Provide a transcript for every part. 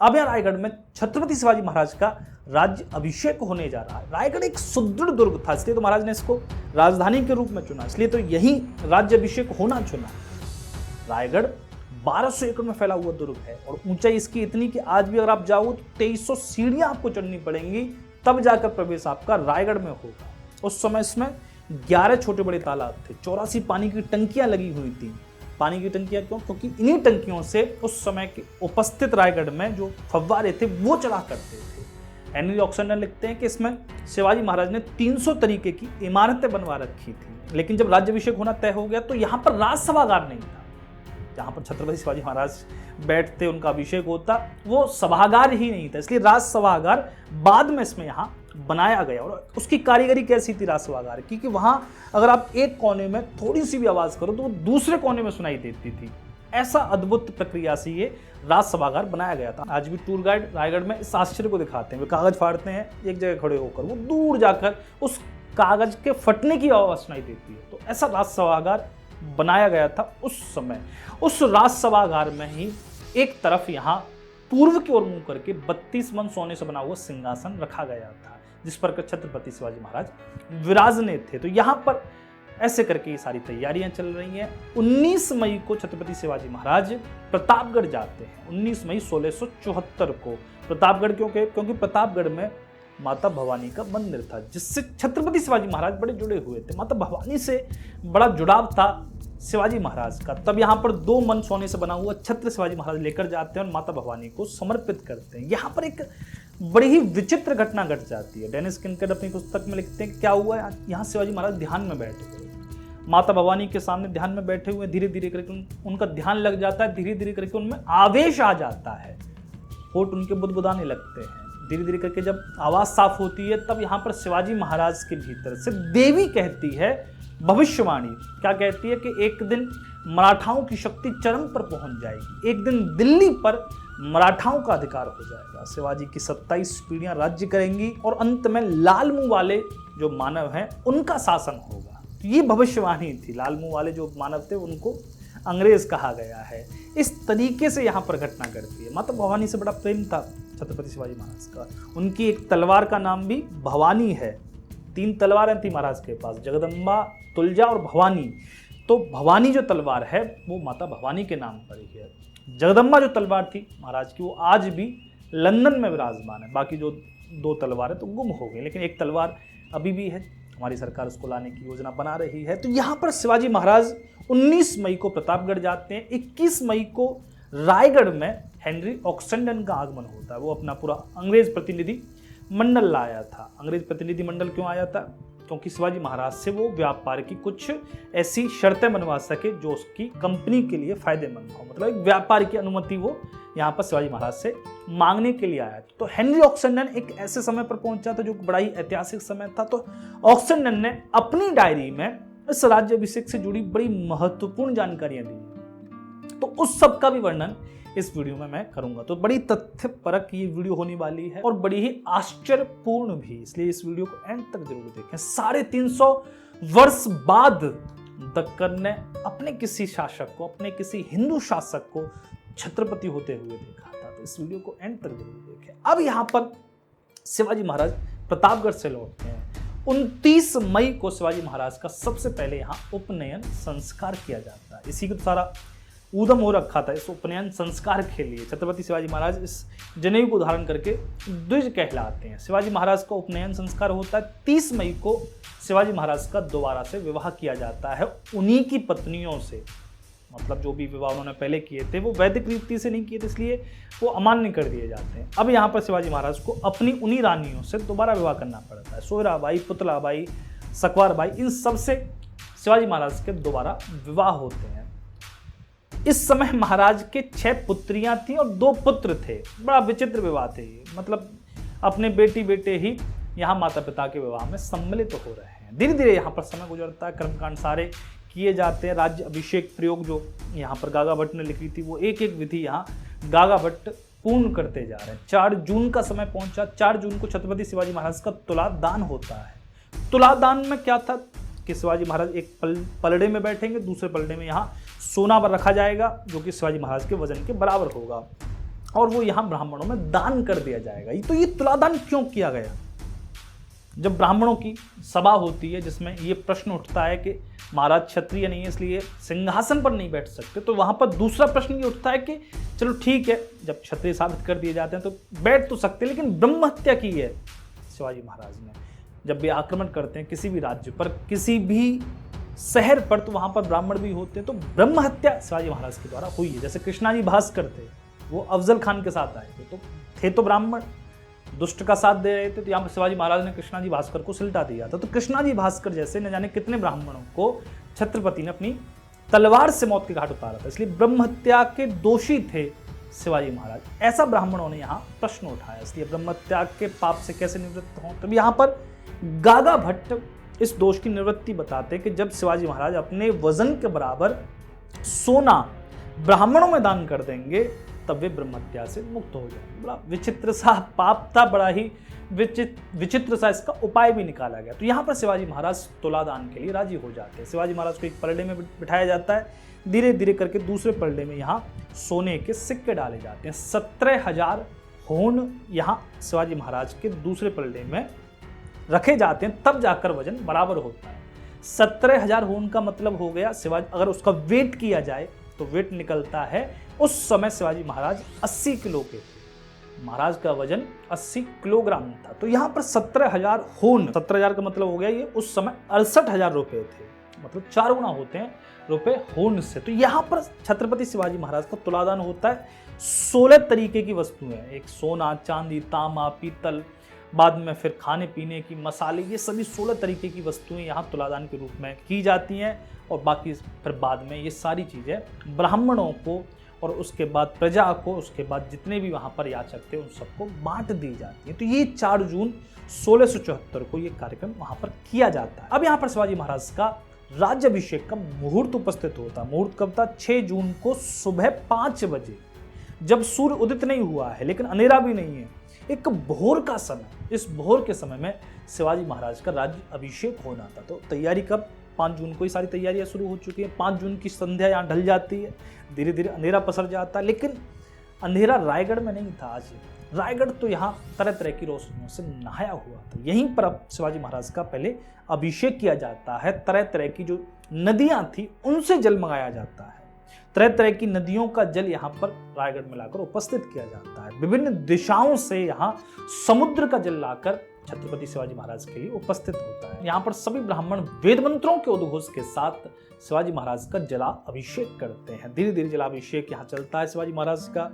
अब यहाँ रायगढ़ में छत्रपति शिवाजी महाराज का राज्य अभिषेक होने जा रहा है। रायगढ़ एक सुदृढ़ दुर्ग था, इसलिए तो महाराज ने इसको राजधानी के रूप में चुना, इसलिए तो यही राज्य अभिषेक होना चुना। रायगढ़ 1200 एकड़ में फैला हुआ दुर्ग है और ऊंचाई इसकी इतनी कि आज भी अगर आप जाओ तो 2300 सीढ़ियां आपको चढ़नी पड़ेंगी, तब जाकर प्रवेश आपका रायगढ़ में होगा। उस समय इसमें 11 छोटे बड़े तालाब थे, 84 पानी की टंकियां लगी हुई थी। पानी की टंकियां क्यों? क्योंकि इन्हीं टंकियों से उस समय के उपस्थित रायगढ़ में जो फव्वारे थे वो चला करते थे। हेनरी ऑक्सफोर्ड लिखते हैं कि इसमें शिवाजी महाराज ने 300 तरीके की इमारतें बनवा रखी थी। लेकिन जब राज्याभिषेक होना तय हो गया तो यहाँ पर राज सभागार नहीं था। जहाँ पर छत्रपति शिवाजी महाराज बैठते, उनका अभिषेक होता, वो सभागार ही नहीं था, इसलिए राज सभागार बाद में इसमें यहाँ बनाया गया। और उसकी कारीगरी कैसी थी राज सभागार की कि वहाँ अगर आप एक कोने में थोड़ी सी भी आवाज करो तो वो दूसरे कोने में सुनाई देती थी। ऐसा अद्भुत प्रक्रिया से ये राज सभागार बनाया गया था। आज भी टूर गाइड रायगढ़ में इस आश्चर्य को दिखाते हैं। वे कागज फाड़ते हैं एक जगह खड़े होकर, वो दूर जाकर उस कागज के फटने की आवाज सुनाई देती है। तो ऐसा राज सभागार बनाया गया था उस समय। उस राज सभागार में ही एक तरफ यहाँ पूर्व की ओर मुंह करके 32 मन सोने से बना हुआ सिंहासन रखा गया था, जिस पर छत्रपति शिवाजी महाराज विराजने थे। तो यहाँ पर ऐसे करके ये सारी तैयारियां चल रही हैं। 19 मई को छत्रपति शिवाजी महाराज प्रतापगढ़ जाते हैं। 19 मई 1674 को प्रतापगढ़ क्योंकि प्रतापगढ़ में माता भवानी का मंदिर था, जिससे छत्रपति शिवाजी महाराज बड़े जुड़े हुए थे। माता भवानी से बड़ा जुड़ाव था शिवाजी महाराज का। तब यहाँ पर 2 मन सोने से बना हुआ छत्र शिवाजी महाराज लेकर जाते हैं और माता भवानी को समर्पित करते हैं। यहाँ पर एक बड़ी ही विचित्र घटना घट जाती है। डेनिस किनकेड अपनी पुस्तक में लिखते हैं क्या हुआ, यहाँ शिवाजी महाराज ध्यान में बैठे हुए, माता भवानी के सामने ध्यान में बैठे हुए, धीरे धीरे करके उनका ध्यान लग जाता है, धीरे धीरे करके उनमें आवेश आ जाता है, होठ उनके बुदबुदाने लगते हैं। धीरे धीरे करके जब आवाज साफ होती है तब यहाँ पर शिवाजी महाराज के भीतर से देवी कहती है भविष्यवाणी। क्या कहती है कि एक दिन मराठाओं की शक्ति चरम पर पहुंच जाएगी, एक दिन दिल्ली पर मराठाओं का अधिकार हो जाएगा, शिवाजी की 27 पीढ़ियां राज्य करेंगी और अंत में लाल मुंह वाले जो मानव हैं उनका शासन होगा। तो ये भविष्यवाणी थी। लाल मुंह वाले जो मानव थे उनको अंग्रेज कहा गया है। इस तरीके से यहाँ पर घटना घटती है। माता भवानी से बड़ा प्रेम था छत्रपति शिवाजी महाराज का। उनकी एक तलवार का नाम भी भवानी है। 3 तलवारें थी महाराज के पास, जगदम्बा, तुलजा और भवानी। तो भवानी जो तलवार है वो माता भवानी के नाम पर ही है। जगदम्बा जो तलवार थी महाराज की वो आज भी लंदन में विराजमान है। बाकी जो 2 तलवारें तो गुम हो गई, लेकिन एक तलवार अभी भी है। हमारी सरकार उसको लाने की योजना बना रही है। तो यहाँ पर शिवाजी महाराज 19 मई को प्रतापगढ़ जाते हैं। 21 मई को रायगढ़ में हेनरी ऑक्सफोर्ड का आगमन होता है। वो अपना पूरा अंग्रेज प्रतिनिधि मंडल लाया था। अंग्रेज प्रतिनिधि मंडल क्यों आया था? क्योंकि शिवाजी महाराज से वो व्यापार की कुछ ऐसी शर्तें बनवा सके जो उसकी कंपनी के लिए फायदेमंद हो। मतलब एक व्यापार की अनुमति वो यहाँ पर शिवाजी महाराज से मांगने के लिए आया। तो हेनरी ऑक्सफोर्ड एक ऐसे समय पर पहुंचा था जो बड़ा ही ऐतिहासिक समय था। तो ऑक्सफोर्ड ने अपनी डायरी में इस राज्याभिषेक से जुड़ी बड़ी महत्वपूर्ण जानकारियां दी। तो उस सब का भी वर्णन इस वीडियो में मैं करूंगा। तो बड़ी तथ्यपरक ये वीडियो होने वाली है और बड़ी ही आश्चर्यपूर्ण भी, इसलिए इस वीडियो को एंड तक जरूर देखें। 350 वर्ष बाद दक्कन ने अपने किसी शासक को, अपने किसी हिंदू शासक को छत्रपति होते हुए देखा था। तो इस वीडियो को एंड तक जरूर देखें। अब यहाँ पर शिवाजी महाराज प्रतापगढ़ से लौटते हैं। 29 मई को शिवाजी महाराज का सबसे पहले यहाँ उपनयन संस्कार किया जाता है। इसी को सारा ऊधम हो रखा था इस उपनयन संस्कार के लिए। छत्रपति शिवाजी महाराज इस जनेऊ को धारण करके द्विज कहलाते हैं। शिवाजी महाराज का उपनयन संस्कार होता है। 30 मई को शिवाजी महाराज का दोबारा से विवाह किया जाता है उन्हीं की पत्नियों से। मतलब जो भी विवाह उन्होंने पहले किए थे वो वैदिक रीति से नहीं किए थे, इसलिए वो अमान्य कर दिए जाते हैं। अब यहाँ पर शिवाजी महाराज को अपनी उन्हीं रानियों से दोबारा विवाह करना पड़ता है। सोयराबाई, पुतलाबाई, सकवारबाई, इन सब से शिवाजी महाराज के दोबारा विवाह होते हैं। इस समय महाराज के 6 पुत्रियां थी और 2 पुत्र थे। बड़ा विचित्र विवाह थे ये। मतलब अपने बेटे ही यहाँ माता पिता के विवाह में सम्मिलित हो रहे हैं। धीरे धीरे यहाँ पर समय गुजरता है, कर्मकांड सारे किए जाते हैं। राज्य अभिषेक प्रयोग जो यहाँ पर गागा भट्ट ने लिखी थी वो एक एक विधि यहाँ गागा भट्ट पूर्ण करते जा रहे हैं। 4 जून का समय पहुंचा। 4 जून को छत्रपति शिवाजी महाराज का तुलादान होता है। तुलादान में क्या था कि शिवाजी महाराज एक पलड़े में बैठेंगे, दूसरे पलड़े में यहाँ सोना रखा जाएगा जो कि शिवाजी महाराज के वजन के बराबर होगा। और वो यहाँ ब्राह्मणों में दान कर दिया जाएगा। तो ये तुलादान क्यों किया गया? जब ब्राह्मणों की सभा होती है जिसमें ये प्रश्न उठता है कि महाराज क्षत्रिय नहीं है इसलिए सिंहासन पर नहीं बैठ सकते, तो वहां पर दूसरा प्रश्न ये उठता है कि चलो ठीक है, जब क्षत्रिय साबित कर दिए जाते हैं तो बैठ तो सकते, लेकिन ब्रह्म हत्या की है शिवाजी महाराज ने। जब भी आक्रमण करते हैं किसी भी राज्य पर, किसी भी शहर पर, तो वहां पर ब्राह्मण भी होते हैं, तो ब्रह्म हत्या शिवाजी महाराज के द्वारा हुई है। जैसे कृष्णाजी भास्कर थे, वो अफजल खान के साथ आए थे तो ब्राह्मण दुष्ट का साथ दे रहे थे, तो यहाँ पर शिवाजी महाराज ने कृष्णाजी भास्कर को सिलटा दिया था। तो कृष्णाजी भास्कर जैसे न जाने कितने ब्राह्मणों को छत्रपति ने अपनी तलवार से मौत के घाट उतारा था, इसलिए ब्रह्म हत्या के दोषी थे शिवाजी महाराज। ऐसा ब्राह्मणों ने यहाँ प्रश्न उठाया, इसलिए ब्रह्म हत्या के पाप से कैसे निवृत्त हों। तो यहाँ पर गागा भट्ट इस दोष की निवृत्ति बताते कि जब शिवाजी महाराज अपने वजन के बराबर सोना ब्राह्मणों में दान कर देंगे तब वे ब्रह्म हत्या से मुक्त हो जाएंगे। बड़ा विचित्र सा पाप था, बड़ा ही विचित्र सा इसका उपाय भी निकाला गया। तो यहाँ पर शिवाजी महाराज तुलादान के लिए राजी हो जाते हैं। शिवाजी महाराज को एक पलड़े में बिठाया जाता है, धीरे धीरे करके दूसरे पलड़े में यहाँ सोने के सिक्के डाले जाते हैं। 17,000 होन यहाँ शिवाजी महाराज के दूसरे पलड़े में रखे जाते हैं, तब जाकर वजन बराबर होता है। 17,000 होन का मतलब हो गया शिवाजी, अगर उसका वेट किया जाए तो वेट निकलता है, उस समय शिवाजी महाराज 80 किलो के थे। महाराज का वजन 80 किलोग्राम था। तो यहाँ पर 17,000 होन, 17,000 का मतलब हो गया ये उस समय 68,000 रुपये थे, मतलब 4 गुना होते हैं रुपए होन से। तो यहाँ पर छत्रपति शिवाजी महाराज का तुलादान होता है। 16 तरीके की वस्तुएं, एक सोना, चांदी, तांबा, पीतल, बाद में फिर खाने पीने की मसाले, ये सभी 16 तरीके की वस्तुएं यहाँ तुलादान के रूप में की जाती हैं। और बाकी फिर बाद में ये सारी चीज़ें ब्राह्मणों को और उसके बाद प्रजा को, उसके बाद जितने भी वहाँ पर याचक थे उन सबको बांट दी जाती है। तो ये 4 जून 1674 को ये कार्यक्रम वहाँ पर किया जाता है। अब यहाँ पर शिवाजी महाराज का राज्याभिषेक का मुहूर्त उपस्थित होता है। मुहूर्त कब था? 6 जून को सुबह 5 बजे, जब सूर्य उदित नहीं हुआ है लेकिन अंधेरा भी नहीं है, एक भोर का समय। इस भोर के समय में शिवाजी महाराज का राज्य अभिषेक होना था। तो तैयारी कब? 5 जून को ही सारी तैयारियां शुरू हो चुकी हैं। 5 जून की संध्या यहाँ ढल जाती है, धीरे धीरे अंधेरा पसर जाता है। लेकिन अंधेरा रायगढ़ में नहीं था आज। रायगढ़ तो यहाँ तरह तरह की रोशनियों से नहाया हुआ था। यहीं पर अब शिवाजी महाराज का पहले अभिषेक किया जाता है। तरह तरह की जो नदियां थी उनसे जल मंगाया जाता है। तरह तरह की नदियों का जल यहाँ पर रायगढ़ में लाकर उपस्थित किया जाता है। विभिन्न दिशाओं से यहाँ समुद्र का जल लाकर छत्रपति शिवाजी महाराज के लिए उपस्थित होता है। यहाँ पर सभी ब्राह्मण वेद मंत्रों के उद्घोष के साथ शिवाजी महाराज का जलाभिषेक करते हैं। धीरे धीरे जलाभिषेक यहाँ चलता है। शिवाजी महाराज का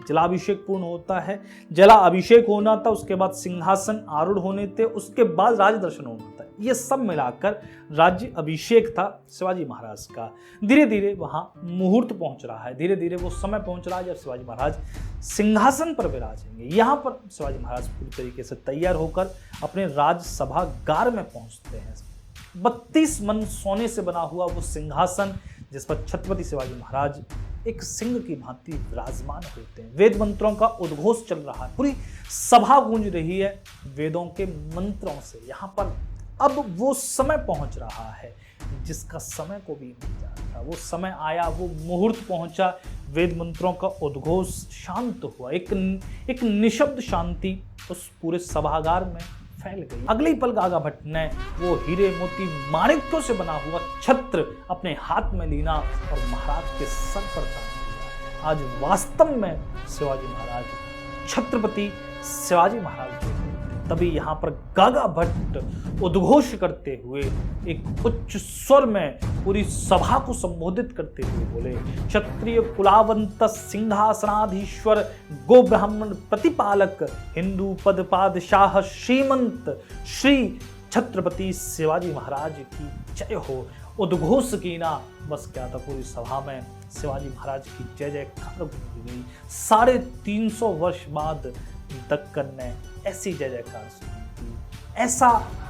जलाभिषेक पूर्ण होता है। जलाभिषेक होना था, उसके बाद सिंहासन आरूढ़ होने थे, उसके बाद राज दर्शन होना था। ये सब मिलाकर राज्य अभिषेक था शिवाजी महाराज का। धीरे धीरे वहां मुहूर्त पहुंच रहा है, धीरे धीरे वो समय पहुंच रहा है जब शिवाजी महाराज सिंहासन पर विराजेंगे। यहाँ पर शिवाजी महाराज पूरी तरीके से तैयार होकर अपने राजसभागार में पहुंचते हैं। 32 मन सोने से बना हुआ वो सिंहासन जिस पर छत्रपति शिवाजी महाराज एक सिंह की भांति विराजमान होते हैं। वेद मंत्रों का उद्घोष चल रहा है, पूरी सभा गूंज रही है वेदों के मंत्रों से। यहाँ पर अब वो समय पहुंच रहा है जिसका समय को भी नहीं जानता। वो समय आया, वो मुहूर्त पहुंचा, वेद मंत्रों का उद्घोष शांत हुआ। एक निशब्द शांति उस पूरे सभागार में फैल गई। अगले ही पल गागा भट्ट ने वो हीरे मोती माणिक्यों से बना हुआ छत्र अपने हाथ में लीना और महाराज के सर पर तान दिया। आज वास्तव में शिवाजी महाराज छत्रपति शिवाजी महाराज थे। तभी यहाँ पर गागा भट्ट उद्घोष करते हुए एक उच्च स्वर में पूरी सभा को संबोधित करते हुए बोले, क्षत्रिय कुलावंत सिंहासनाधीश्वर गो ब्राह्मण प्रतिपालक हिंदू पद पादशाह श्रीमंत श्री छत्रपति शिवाजी महाराज की जय हो। उद्घोष की ना बस क्या था, पूरी सभा में शिवाजी महाराज की जय जयकार गूंज गई। 350 वर्ष बाद दक्कन ने ऐसी जय जयकार सुनी थी, ऐसा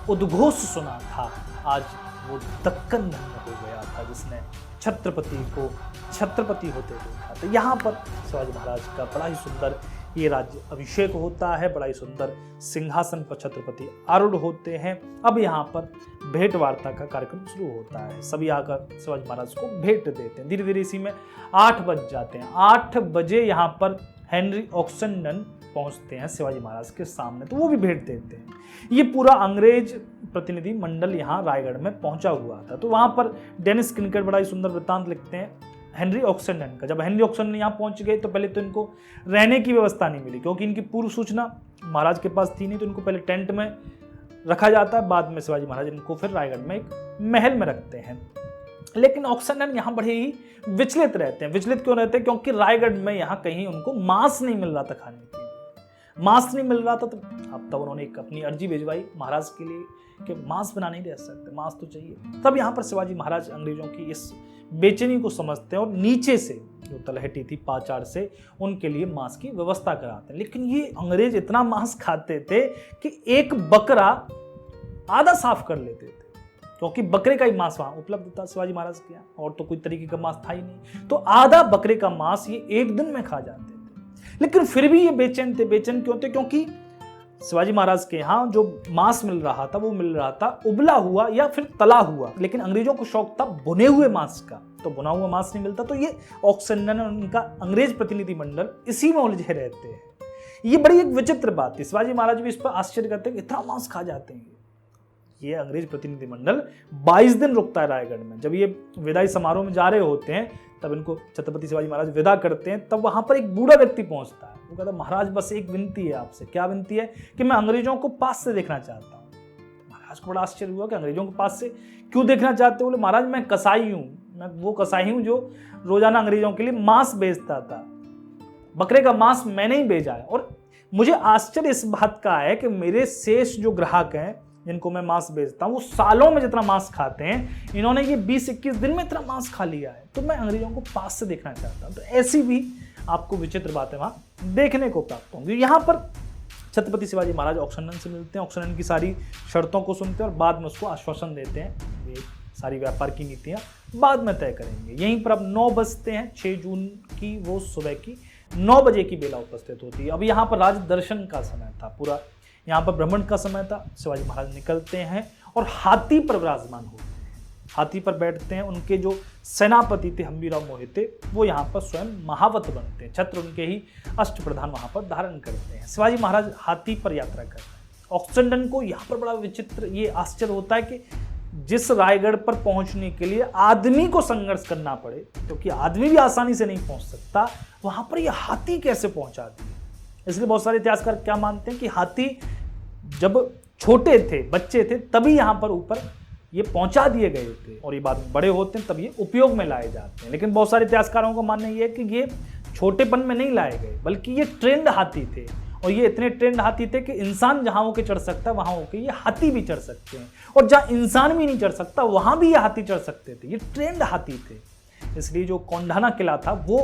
उद्घोष सुना था। आज वो दक्कन धन्य हो गया था जिसने छत्रपति को छत्रपति होते देखा। तो यहाँ पर शिवाजी महाराज का बड़ा ही सुंदर ये राज्य अभिषेक होता है, बड़ा ही सुंदर सिंहासन पर छत्रपति आरूढ़ होते हैं। अब यहाँ पर भेंट वार्ता का कार्यक्रम शुरू होता है। सभी आकर शिवाजी महाराज को भेंट देते हैं। धीरे धीरे इसी में 8 बज जाते हैं। 8 बजे यहाँ पर हेनरी ऑक्सेंडन पहुंचते हैं शिवाजी महाराज के सामने, तो वो भी भेंट देते हैं। ये पूरा अंग्रेज प्रतिनिधि मंडल यहाँ रायगढ़ में पहुंचा हुआ था। तो वहां पर डेनिस किनकेट बड़ा ही सुंदर वृत्तांत लिखते हैं हेनरी ऑक्सेंडन का। जब हेनरी ऑक्सेंडन यहाँ पहुंच गए तो पहले तो इनको रहने की व्यवस्था नहीं मिली, क्योंकि इनकी पूर्व सूचना महाराज के पास थी नहीं। तो इनको पहले टेंट में रखा जाता है, बाद में शिवाजी महाराज इनको फिर रायगढ़ में एक महल में रखते हैं। लेकिन ऑक्सेंडन यहाँ बड़े ही विचलित रहते हैं। विचलित क्यों रहते हैं? क्योंकि रायगढ़ में यहाँ कहीं उनको मांस नहीं मिल रहा था खाने के लिए। मांस नहीं मिल रहा था, तो अब तब उन्होंने एक अपनी अर्जी भिजवाई महाराज के लिए कि मांस बना नहीं रह सकते, मांस तो चाहिए। तब यहाँ पर शिवाजी महाराज अंग्रेजों की इस बेचैनी को समझते हैं और नीचे से जो तलहटी थी पाचाड़ से उनके लिए मांस की व्यवस्था कराते हैं। लेकिन ये अंग्रेज इतना मांस खाते थे कि एक बकरा आधा साफ कर लेते थे, क्योंकि बकरे का ही मांस वहां उपलब्ध था शिवाजी महाराज के यहाँ, और तो कोई तरीके का मांस था ही नहीं। तो आधा बकरे का मांस ये एक दिन में खा जाते थे। लेकिन फिर भी ये बेचैन थे। बेचैन क्यों थे? क्योंकि शिवाजी महाराज के यहाँ जो मांस मिल रहा था वो मिल रहा था उबला हुआ या फिर तला हुआ, लेकिन अंग्रेजों को शौक था भुने हुए मांस का, तो भुना हुआ मांस नहीं मिलता। तो ये ऑक्सेंडन और उनका अंग्रेज प्रतिनिधि मंडल इसी में उलझे रहते हैं। ये बड़ी एक विचित्र बात थी। शिवाजी महाराज भी इस पर आश्चर्य करते हैं कि इतना मांस खा जाते हैं। ये अंग्रेज प्रतिनिधि मंडल 22 दिन रुकता है रायगढ़ में। जब ये विदाई समारोह में जा रहे होते हैं तब इनको छत्रपति शिवाजी महाराज विदा करते हैं। तब वहां पर एक बूढ़ा व्यक्ति पहुंचता है। वो कहता है महाराज बस एक विनती है आपसे। क्या विनती है? कि मैं अंग्रेजों को पास से देखना चाहता हूँ। महाराज को बड़ा आश्चर्य हुआ कि अंग्रेजों को पास से क्यों देखना चाहते हो? बोले महाराज मैं कसाई हूँ, मैं वो कसाई हूँ जो रोजाना अंग्रेजों के लिए मांस बेचता था। बकरे का मांस मैंने ही भेजा है, और मुझे आश्चर्य इस बात का है कि मेरे शेष जो ग्राहक हैं जिनको मैं मांस बेचता हूँ वो सालों में जितना मांस खाते हैं, इन्होंने ये 20-21 दिन में इतना मांस खा लिया है। तो मैं अंग्रेजों को पास से देखना चाहता हूँ। तो ऐसी भी आपको विचित्र बातें वहां देखने को प्राप्त होंगी। यहाँ पर छत्रपति शिवाजी महाराज ऑक्सेंडन से मिलते हैं, ऑक्सेंडन की सारी शर्तों को सुनते हैं और बाद में उसको आश्वासन देते हैं ये सारी व्यापार की नीतियां बाद में तय करेंगे। यहीं पर अब 9 बजते हैं। 6 जून की वो सुबह की 9 बजे की बेला उपस्थित होती है। अब यहाँ पर राज दर्शन का समय था, पूरा यहाँ पर भ्रमण का समय था। शिवाजी महाराज निकलते हैं और हाथी पर विराजमान होते हैं। हाथी पर बैठते हैं। उनके जो सेनापति थे हम्बीराव मोहिते, वो यहाँ पर स्वयं महावत बनते हैं। छत्र उनके ही अष्ट प्रधान वहाँ पर धारण करते हैं। शिवाजी महाराज हाथी पर यात्रा करते हैं। ऑक्सेंडन को यहाँ पर बड़ा विचित्र ये आश्चर्य होता है कि जिस रायगढ़ पर पहुंचने के लिए आदमी को संघर्ष करना पड़े, क्योंकि आदमी भी आसानी से नहीं पहुंच सकता, वहां पर यह हाथी कैसे पहुंचा दिए। इसलिए बहुत सारे इतिहासकार क्या मानते हैं कि हाथी जब छोटे थे, बच्चे थे, तभी यहां पर ऊपर ये पहुंचा दिए गए थे, और ये बाद में बड़े होते हैं तब ये उपयोग में लाए जाते हैं। लेकिन बहुत सारे इतिहासकारों का मानना ये है कि ये छोटेपन में नहीं लाए गए, बल्कि ये ट्रेंड हाथी थे, और ये इतने ट्रेंड हाथी थे कि इंसान जहां होके चढ़ सकता है वहां होके ये हाथी भी चढ़ सकते हैं, और जहां इंसान भी नहीं चढ़ सकता वहां भी ये हाथी चढ़ सकते थे। ये ट्रेंड हाथी थे। इसलिए जो कोंढाना किला था वो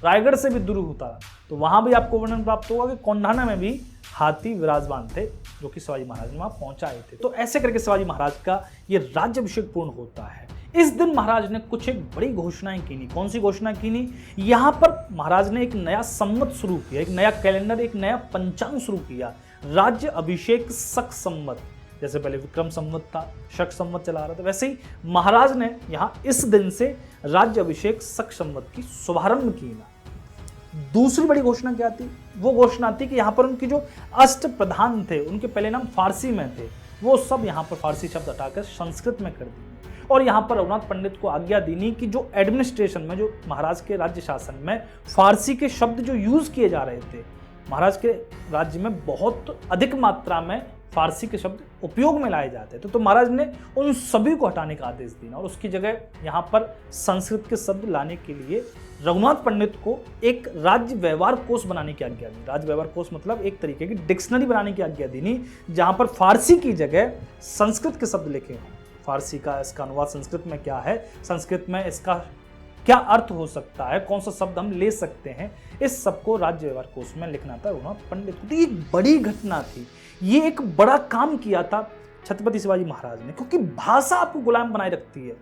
रायगढ़ से भी दूर होता, तो वहां भी आपको वर्णन प्राप्त होगा कि कोंढाना में भी हाथी विराजमान थे, जो कि शिवाजी महाराज ने वहां पहुंचाए थे। तो ऐसे करके शिवाजी महाराज का ये राज्याभिषेक पूर्ण होता है। इस दिन महाराज ने कुछ एक बड़ी घोषणाएं की। कौन सी घोषणा की? यहाँ पर महाराज ने एक नया संवत शुरू किया, एक नया कैलेंडर, एक नया पंचांग शुरू किया। राज्य अभिषेक शक संवत, जैसे पहले विक्रम संवत था, शक संवत चला रहा था, वैसे ही महाराज ने यहाँ इस दिन से राज्य अभिषेक शक संवत की शुभारंभ की। दूसरी बड़ी घोषणा क्या थी? वो घोषणा थी कि यहाँ पर उनके जो अष्ट प्रधान थे, उनके पहले नाम फारसी में थे, वो सब यहाँ पर फारसी शब्द हटाकर संस्कृत में कर दिए, और यहाँ पर रघुनाथ पंडित को आज्ञा देनी कि जो एडमिनिस्ट्रेशन में, जो महाराज के राज्य शासन में फारसी के शब्द जो यूज किए जा रहे थे, महाराज के राज्य में बहुत अधिक मात्रा में फारसी के शब्द उपयोग में लाए जाते थे, तो महाराज ने उन सभी को हटाने का आदेश दिया, और उसकी जगह यहाँ पर संस्कृत के शब्द लाने के लिए रघुनाथ पंडित को एक राज्य व्यवहार कोश बनाने की आज्ञा दी। राज्य व्यवहार कोश मतलब एक तरीके की डिक्शनरी बनाने की आज्ञा दी, जहाँ पर फारसी की जगह संस्कृत के शब्द लिखे हों। फारसी का इसका अनुवाद संस्कृत में क्या है, संस्कृत में इसका क्या अर्थ हो सकता है, कौन सा शब्द हम ले सकते हैं, इस सबको राज्य व्यवहार कोश में लिखना था रघुनाथ पंडित को। तो ये एक बड़ी घटना थी, ये एक बड़ा काम किया था छत्रपति शिवाजी महाराज ने, क्योंकि भाषा आपको गुलाम बनाए रखती है।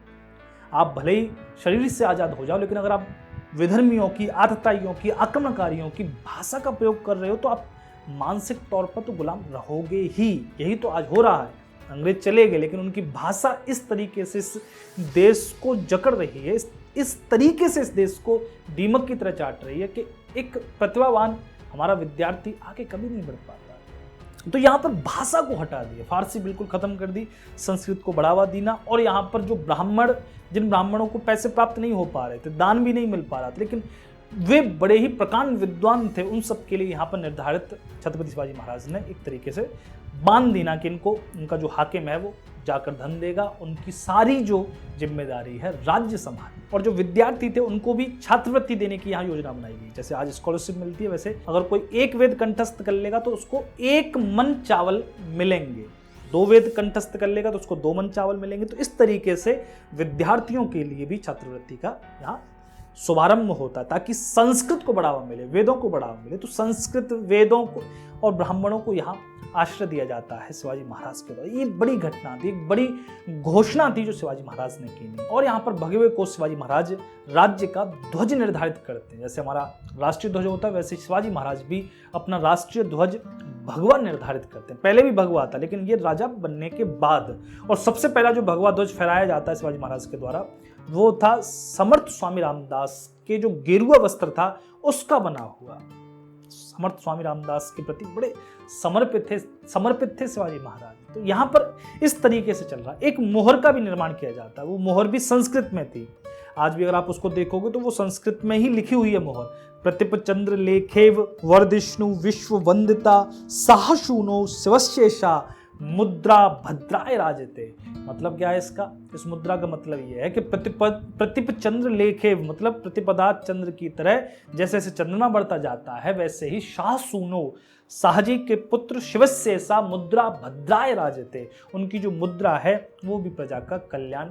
आप भले ही शरीर से आजाद हो जाओ, लेकिन अगर आप विधर्मियों की, आतताइयों की, आक्रमणकारियों की भाषा का प्रयोग कर रहे हो तो आप मानसिक तौर पर तो गुलाम रहोगे ही। यही तो आज हो रहा है। अंग्रेज चले गए, लेकिन उनकी भाषा इस तरीके से इस देश को जकड़ रही है, इस तरीके से इस देश को दीमक की तरह चाट रही है कि एक प्रतिभावान हमारा विद्यार्थी आगे कभी नहीं बढ़ पाता। तो यहाँ पर भाषा को हटा दिया, फारसी बिल्कुल खत्म कर दी, संस्कृत को बढ़ावा देना, और यहाँ पर जो ब्राह्मण, जिन ब्राह्मणों को पैसे प्राप्त नहीं हो पा रहे थे, दान भी नहीं मिल पा रहा था, लेकिन वे बड़े ही प्रकांड विद्वान थे, उन सब के लिए यहाँ पर निर्धारित छत्रपति शिवाजी महाराज ने एक तरीके से बांध देना कि इनको, उनका जो हाकिम है वो जाकर धन देगा, उनकी सारी जो जिम्मेदारी है राज्य संभाल। और जो विद्यार्थी थे उनको भी छात्रवृत्ति देने की यहाँ योजना बनाई गई। जैसे आज स्कॉलरशिप मिलती है, वैसे अगर कोई एक वेद कंठस्थ कर लेगा तो उसको 1 मन चावल मिलेंगे, 2 वेद कंठस्थ कर लेगा तो उसको 2 मन चावल मिलेंगे। तो इस तरीके से विद्यार्थियों के लिए भी छात्रवृत्ति का यहाँ शुभारंभ होता है, ताकि संस्कृत को बढ़ावा मिले, वेदों को बढ़ावा मिले। तो संस्कृत, वेदों को और ब्राह्मणों को यहाँ आश्रय दिया जाता है शिवाजी महाराज के द्वारा। ये बड़ी घटना थी, एक बड़ी घोषणा थी जो शिवाजी महाराज ने की। और यहाँ पर भगवे को शिवाजी महाराज राज्य का ध्वज निर्धारित करते हैं। जैसे हमारा राष्ट्रीय ध्वज होता है, वैसे शिवाजी महाराज भी अपना राष्ट्रीय ध्वज भगवा निर्धारित करते हैं। पहले भी भगवा था, लेकिन ये राजा बनने के बाद। और सबसे पहला जो भगवा ध्वज फहराया जाता है शिवाजी महाराज के द्वारा, वो था समर्थ स्वामी रामदास के जो गेरुआ वस्त्र था उसका बना हुआ। समर्थ स्वामी रामदास के प्रति बड़े समर्पित थे शिवाजी महाराज। तो यहाँ पर इस तरीके से चल रहा। एक मोहर का भी निर्माण किया जाता है, वो मोहर भी संस्कृत में थी। आज भी अगर आप उसको देखोगे तो वो संस्कृत में ही लिखी हुई है मोहर। प्रतिप चंद्र लेखेव वर्धिष्णु विश्व वंदिता साहशूनो शिवशेषा मुद्रा भद्राय राजते। मतलब क्या है इसका? इस मुद्रा का मतलब यह है कि प्रतिप चंद्र लेखेव, मतलब प्रतिपदात चंद्र की तरह जैसे जैसे चंद्रमा बढ़ता जाता है, वैसे ही शाहसूनो, शाहजी के पुत्र शिवशेषा मुद्रा भद्राय राजते, उनकी जो मुद्रा है वो भी प्रजा का कल्याण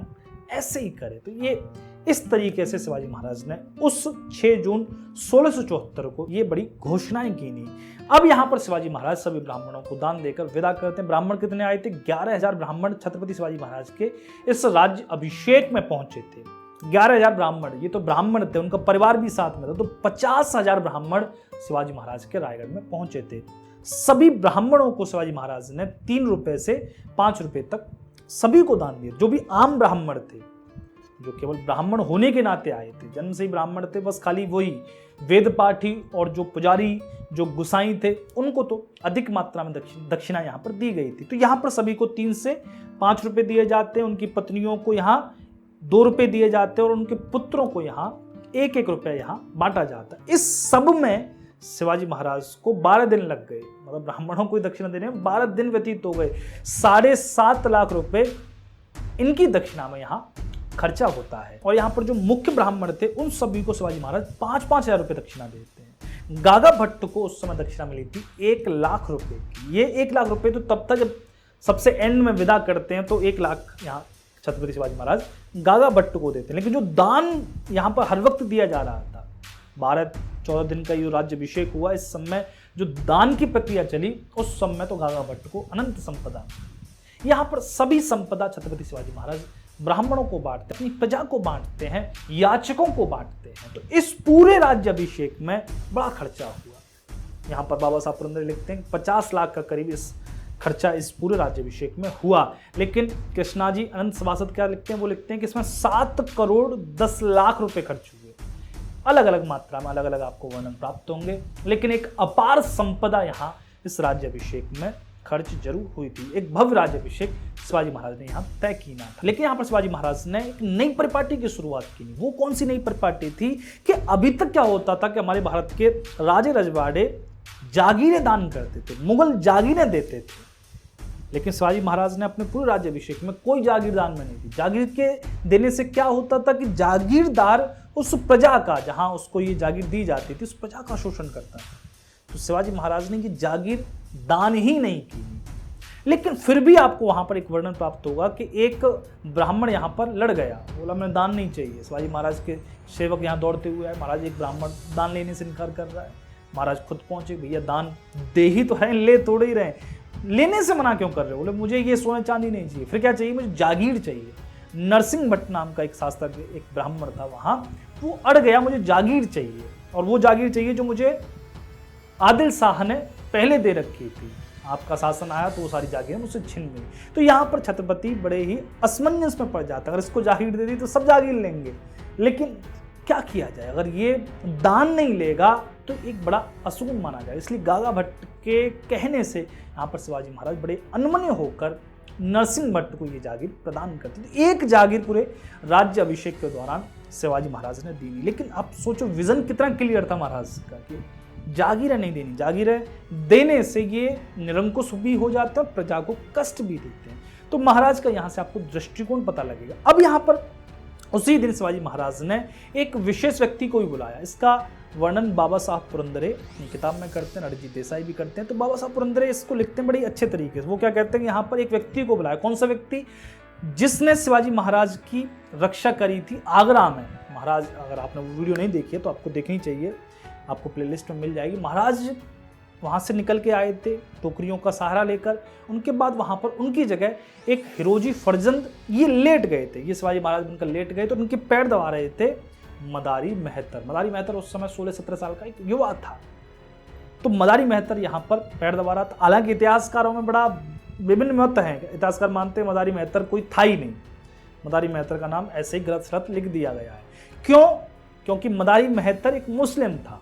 ऐसे ही करे। तो ये इस तरीके से शिवाजी महाराज ने उस 6 जून 1674 को ये बड़ी घोषणाएं की नहीं। अब यहाँ पर शिवाजी महाराज सभी ब्राह्मणों को दान देकर विदा करते हैं। ब्राह्मण कितने आए थे? 11,000 ब्राह्मण छत्रपति शिवाजी महाराज के इस राज्य अभिषेक में पहुंचे थे। 11,000 ब्राह्मण, ये तो ब्राह्मण थे, उनका परिवार भी साथ में था। तो 50,000 ब्राह्मण शिवाजी महाराज के रायगढ़ में पहुंचे थे। सभी ब्राह्मणों को शिवाजी महाराज ने 3 रुपए से 5 रुपए तक सभी को दान दिया। जो भी आम ब्राह्मण थे, जो केवल ब्राह्मण होने के नाते आए थे, जन्म से ही ब्राह्मण थे, बस खाली वही वेद पाठी और जो पुजारी, जो गुसाई थे, उनको तो अधिक मात्रा में दक्षिणा यहाँ पर दी गई थी। तो यहाँ पर सभी को 3 से 5 रुपए दिए जाते हैं। उनकी पत्नियों को यहाँ 2 रुपए दिए जाते हैं और उनके पुत्रों को यहाँ 1-1 रुपया यहाँ बांटा जाता है। इस सब में शिवाजी महाराज को 12 दिन लग गए, मतलब ब्राह्मणों को दक्षिणा देने में 12 दिन व्यतीत हो गए। 7.5 लाख रुपए इनकी दक्षिणा में यहाँ खर्चा होता है। और यहाँ पर जो मुख्य ब्राह्मण थे उन सभी को शिवाजी महाराज 5-5 हजार रुपए दक्षिणा देते हैं। गागा भट्ट को उस समय दक्षिणा मिली थी 1 लाख रुपए की। ये 1 लाख रुपए तो तब तक जब सबसे एंड में विदा करते हैं तो 1 लाख यहाँ छत्रपति शिवाजी महाराज गागा भट्ट को देते हैं। लेकिन जो दान यहाँ पर हर वक्त दिया जा रहा था, 12-14 दिन का ये राज्याभिषेक हुआ, इस समय जो दान की प्रक्रिया चली उस समय तो गागा भट्ट को अनंत संपदा। यहाँ पर सभी संपदा छत्रपति शिवाजी महाराज ब्राह्मणों को बांटते हैं, अपनी प्रजा को बांटते हैं, याचकों को बांटते हैं। तो इस पूरे राज्याभिषेक में बड़ा खर्चा हुआ। यहाँ पर बाबा साहब पुरंदरे लिखते हैं 50 लाख का करीब इस खर्चा इस पूरे राज्याभिषेक में हुआ। लेकिन कृष्णा जी अनंत सभासद क्या लिखते हैं? वो लिखते हैं कि इसमें 7 करोड़ 10 लाख रुपए खर्च हुए। अलग अलग मात्रा में अलग अलग आपको वर्णन प्राप्त होंगे, लेकिन एक अपार संपदा यहाँ इस राज्याभिषेक में खर्च जरूर हुई थी। एक भव्य राज्याभिषेक शिवाजी महाराज ने यहाँ तय किया था। लेकिन यहाँ पर शिवाजी महाराज ने एक नई परिपाटी की शुरुआत की। वो कौन सी नई परिपाटी थी कि अभी तक क्या होता था कि हमारे भारत के राजे रजवाड़े जागीरें दान करते थे, मुगल जागीरें देते थे, लेकिन शिवाजी महाराज ने अपने पूरे राज्याभिषेक में कोई जागीर दान में नहीं दी। जागीर के देने से क्या होता था कि जागीरदार उस प्रजा का, जहां उसको ये जागीर दी जाती थी, उस प्रजा का शोषण करता था। तो शिवाजी महाराज ने ये जागीर दान ही नहीं की। लेकिन फिर भी आपको वहां पर एक वर्णन प्राप्त होगा कि एक ब्राह्मण यहाँ पर लड़ गया, बोला मैं दान नहीं चाहिए। शिवाजी महाराज के सेवक यहाँ दौड़ते हुए आए, महाराज एक ब्राह्मण दान लेने से इनकार कर रहा है। महाराज खुद पहुंचे, भैया दान दे ही तो रहे, ले तोड़ ही रहे, लेने से मना क्यों कर रहे हो? बोले मुझे ये सोने चांदी नहीं चाहिए। फिर क्या चाहिए? मुझे जागीर चाहिए। नरसिंह भट्ट नाम का एक शास्त्र, एक ब्राह्मण था वहां, वो अड़ गया, मुझे जागीर चाहिए, और वो जागीर चाहिए जो मुझे आदिल शाह ने पहले दे रखी थी। आपका शासन आया तो वो सारी जागीरें मुझसे छिन गई। तो यहाँ पर छत्रपति बड़े ही असमंजस में पड़ जाता, अगर इसको जागीर दे दी तो सब जागीर लेंगे, लेकिन क्या किया जाए? अगर ये दान नहीं लेगा तो एक बड़ा अशुभ माना जाए। इसलिए गागा भट्ट के कहने से यहाँ पर शिवाजी महाराज बड़े अनमने होकर नरसिंह भट्ट को ये जागीर प्रदान करते थे। एक जागीर पूरे राज्य अभिषेक के दौरान शिवाजी महाराज ने दी। लेकिन आप सोचो विजन कितना क्लियर था महाराज का कि जागीरें नहीं देनी, जागीरें देने से ये निरंकुश भी हो जाते हैं और प्रजा को कष्ट भी देते हैं। तो महाराज का यहाँ से आपको दृष्टिकोण पता लगेगा। अब यहाँ पर उसी दिन शिवाजी महाराज ने एक विशेष व्यक्ति को भी बुलाया। इसका वर्णन बाबा साहब पुरंदरे अपनी किताब में करते हैं, रणजीत देसाई भी करते हैं। तो बाबा साहब पुरंदरे इसको लिखते हैं बड़ी अच्छे तरीके से। वो क्या कहते हैं कि यहाँ पर एक व्यक्ति को बुलाया। कौन सा व्यक्ति? जिसने शिवाजी महाराज की रक्षा करी थी आगरा में। महाराज, अगर आपने वो वीडियो नहीं देखी है तो आपको देखनी चाहिए, आपको प्लेलिस्ट में मिल जाएगी। महाराज वहाँ से निकल के आए थे टोकरियों का सहारा लेकर। उनके बाद वहाँ पर उनकी जगह एक हिरोजी फरजंद ये लेट गए थे। ये शिवाजी महाराज उनका लेट गए तो उनके पैर दबा रहे थे मदारी मेहतर। मदारी मेहतर उस समय 16-17 साल का एक युवा था। तो मदारी मेहतर यहाँ पर पैर दबा रहा था। हालांकि इतिहासकारों में बड़ा विभिन्न मत हैं। इतिहासकार मानते हैं मदारी मेहतर कोई था ही नहीं, मदारी मेहतर का नाम ऐसे ही गलत लिख दिया गया है। क्यों? क्योंकि मदारी मेहतर एक मुस्लिम था।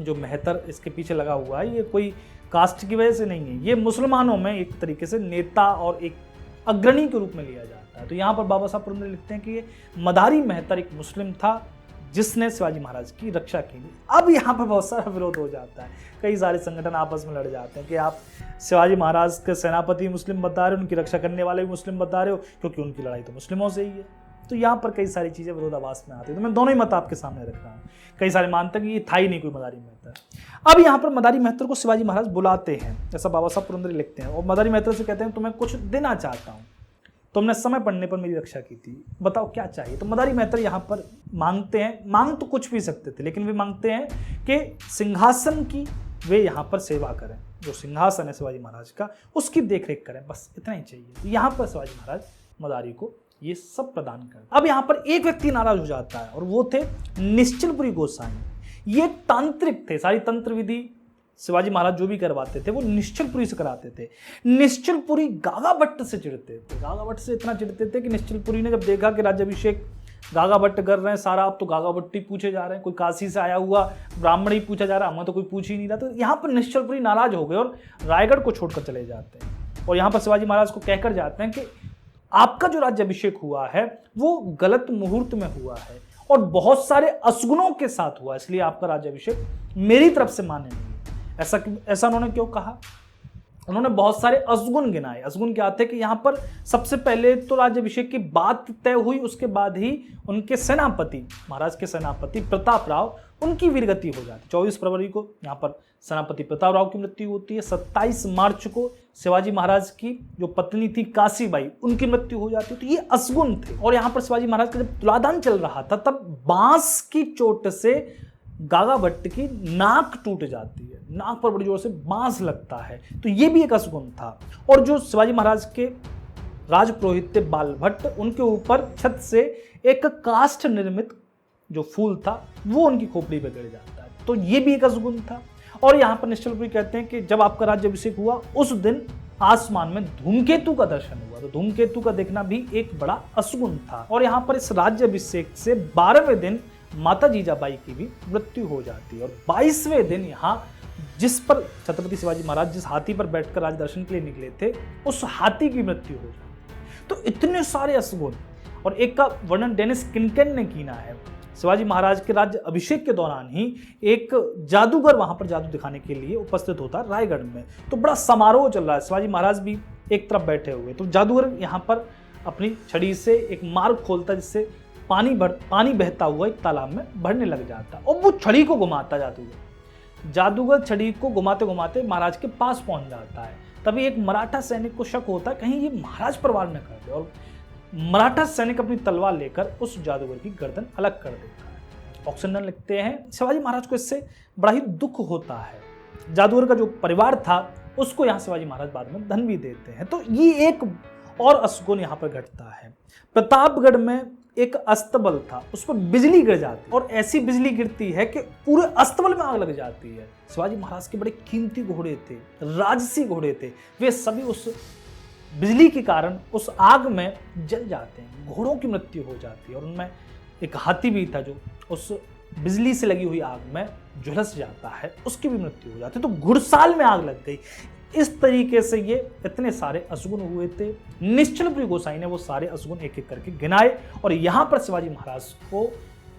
जो मेहतर इसके पीछे लगा हुआ है ये कोई कास्ट की वजह से नहीं है, ये मुसलमानों में एक तरीके से नेता और एक अग्रणी के रूप में लिया जाता है। तो यहाँ पर बाबा साहब पुरंदरे लिखते हैं कि ये मदारी मेहतर एक मुस्लिम था जिसने शिवाजी महाराज की रक्षा की। अब यहाँ पर बहुत सारा विरोध हो जाता है, कई सारे संगठन आपस में लड़ जाते हैं कि आप शिवाजी महाराज के सेनापति मुस्लिम बता रहे हो, उनकी रक्षा करने वाले भी मुस्लिम बता रहे हो, क्योंकि उनकी लड़ाई तो मुस्लिमों से ही है। तो यहाँ पर कई सारी चीज़ें विरोधाभास में आती है। तो मैं दोनों ही मत आपके सामने रख रहा हूँ। कई सारे मानते हैं कि ये था ही नहीं कोई मदारी मेहतर। अब यहाँ पर मदारी मेहतर को शिवाजी महाराज बुलाते हैं, ऐसा बाबा साहब पुरंदरे लिखते हैं। और मदारी मेहतर से कहते हैं तुम्हें कुछ देना चाहता हूँ, तुमने समय पड़ने पर मेरी रक्षा की थी, बताओ क्या चाहिए। तो मदारी मेहतर यहाँ पर मांगते हैं, मांग तो कुछ भी सकते थे, लेकिन वे मांगते हैं कि सिंहासन की वे यहाँ पर सेवा करें, जो सिंहासन है शिवाजी महाराज का उसकी देखरेख करें, बस इतना ही चाहिए। यहाँ पर शिवाजी महाराज मदारी को ये सब प्रदान कर। अब यहाँ पर एक व्यक्ति नाराज हो जाता है और वो थे निश्चलपुरी गोसाई। ये तांत्रिक थे, सारी तंत्र विधि शिवाजी महाराज जो भी करवाते थे वो निश्चलपुरी से कराते थे। निश्चलपुरी गागा भट्ट से चिढ़ते थे, गागा भट्ट से इतना चिढ़ते थे कि निश्चलपुरी ने जब देखा कि राज्याभिषेक गागा भट्ट कर रहे हैं सारा, अब तो गागा भट्ट ही पूछे जा रहे हैं, कोई काशी से आया हुआ ब्राह्मण ही पूछा जा रहा है, हमें तो कोई पूछ ही नहीं रहा। तो यहाँ पर निश्चलपुरी नाराज हो गए और रायगढ़ को छोड़कर चले जाते हैं। और यहाँ पर शिवाजी महाराज को कहकर जाते हैं कि आपका जो राज्याभिषेक हुआ है वो गलत मुहूर्त में हुआ है और बहुत सारे असगुनों के साथ हुआ, इसलिए आपका राज्याभिषेक मेरी तरफ से मान्य नहीं है। ऐसा उन्होंने क्यों कहा? उन्होंने बहुत सारे असगुन गिनाए। असगुन क्या थे कि यहाँ पर सबसे पहले तो राज्याभिषेक की बात तय हुई, उसके बाद ही उनके सेनापति, महाराज के सेनापति प्रताप राव, उनकी वीरगति हो जाती। 24 फरवरी को यहाँ पर सेनापति प्रताप राव की मृत्यु होती है। 27 मार्च को शिवाजी महाराज की जो पत्नी थी काशीबाई, उनकी मृत्यु हो जाती है। तो ये असगुन थे। और यहाँ पर शिवाजी महाराज का जब तुलादान चल रहा था तब बांस की चोट से गागा भट्ट की नाक टूट जाती है, नाक पर बड़ी जोर से बांस लगता है। तो ये भी एक असगुन था। और जो शिवाजी महाराज के राजपुरोहित थे बाल भट्ट, उनके ऊपर छत से एक काष्ठ निर्मित जो फूल था वो उनकी खोपड़ी पे गिर जाता है, तो ये भी एक असगुन था। और यहाँ पर निश्चलपुरी कहते हैं कि जब आपका राज्याभिषेक हुआ उस दिन आसमान में धूमकेतु का दर्शन हुआ, तो धूमकेतु का देखना भी एक बड़ा असगुन था। और यहाँ पर इस राज्याभिषेक से 12वें दिन माता जीजाबाई की भी मृत्यु हो जाती है। और 22वें दिन यहाँ जिस पर छत्रपति शिवाजी महाराज जिस हाथी पर बैठकर राज दर्शन के लिए निकले थे उस हाथी की मृत्यु हो जाती है। तो इतने सारे असगुन। और एक का वर्णन डेनिस किनकेन ने किया है। शिवाजी महाराज के राज्य अभिषेक के दौरान ही एक जादूगर वहां पर जादू दिखाने के लिए उपस्थित होता है रायगढ़ में। तो बड़ा समारोह चल रहा है, शिवाजी महाराज भी एक तरफ बैठे हुए। तो जादूगर यहाँ पर अपनी छड़ी से एक मार्ग खोलता है जिससे पानी बहता हुआ एक तालाब में भरने लग जाता है। और वो छड़ी को घुमाता जादूगर छड़ी को घुमाते घुमाते महाराज के पास पहुंच जाता है। तभी एक मराठा सैनिक को शक होता है कहीं ये महाराज पर वार न कर दे, और मराठा सैनिक अपनी तलवार लेकर उस जादूगर की गर्दन अलग कर देता है। ऑक्सनन लिखते हैं शिवाजी महाराज को इससे बड़ा ही दुख होता है। जादूगर का जो परिवार था उसको यहाँ शिवाजी महाराज बाद में धन भी देते हैं। तो ये एक और असगुन यहाँ पर घटता है। प्रतापगढ़ में एक अस्तबल था, उस पर बिजली गिर जाती और ऐसी बिजली गिरती है कि पूरे अस्तबल में आग लग जाती है। शिवाजी महाराज के बड़े कीमती घोड़े थे, राजसी घोड़े थे, वे सभी उस बिजली के कारण उस आग में जल जाते हैं, घोड़ों की मृत्यु हो जाती है। और उनमें एक हाथी भी था जो उस बिजली से लगी हुई आग में झुलस जाता है, उसकी भी मृत्यु हो जाती है। तो घुड़साल में आग लग गई। इस तरीके से ये इतने सारे असगुन हुए थे। निश्चलपुरी गोसाई ने वो सारे असगुन एक एक करके गिनाए और यहाँ पर शिवाजी महाराज को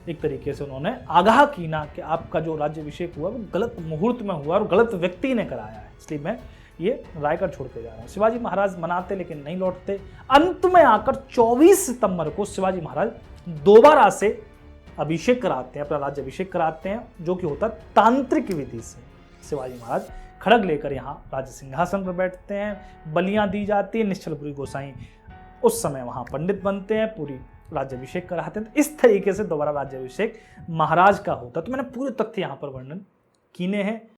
एक तरीके से उन्होंने आगाह किया कि आपका जो राज्याभिषेक हुआ वो गलत मुहूर्त में हुआ और गलत व्यक्ति ने कराया है, इसलिए मैं ये रायगढ़ छोड़ के जा रहा हूँ। शिवाजी महाराज मनाते लेकिन नहीं लौटते। अंत में आकर 24 सितंबर को शिवाजी महाराज दोबारा से अभिषेक कराते हैं, अपना राज्याभिषेक कराते हैं, जो कि होता है तांत्रिक विधि से। शिवाजी महाराज खड़ग लेकर यहाँ राज्य सिंहासन पर बैठते हैं, बलियां दी जाती है। निश्चलपुरी गोसाई उस समय वहाँ पंडित बनते हैं, पूरी राज्याभिषेक कराते हैं। तो इस तरीके से दोबारा राज्याभिषेक महाराज का होता है। तो मैंने पूरे तथ्य यहाँ पर वर्णन किए हैं।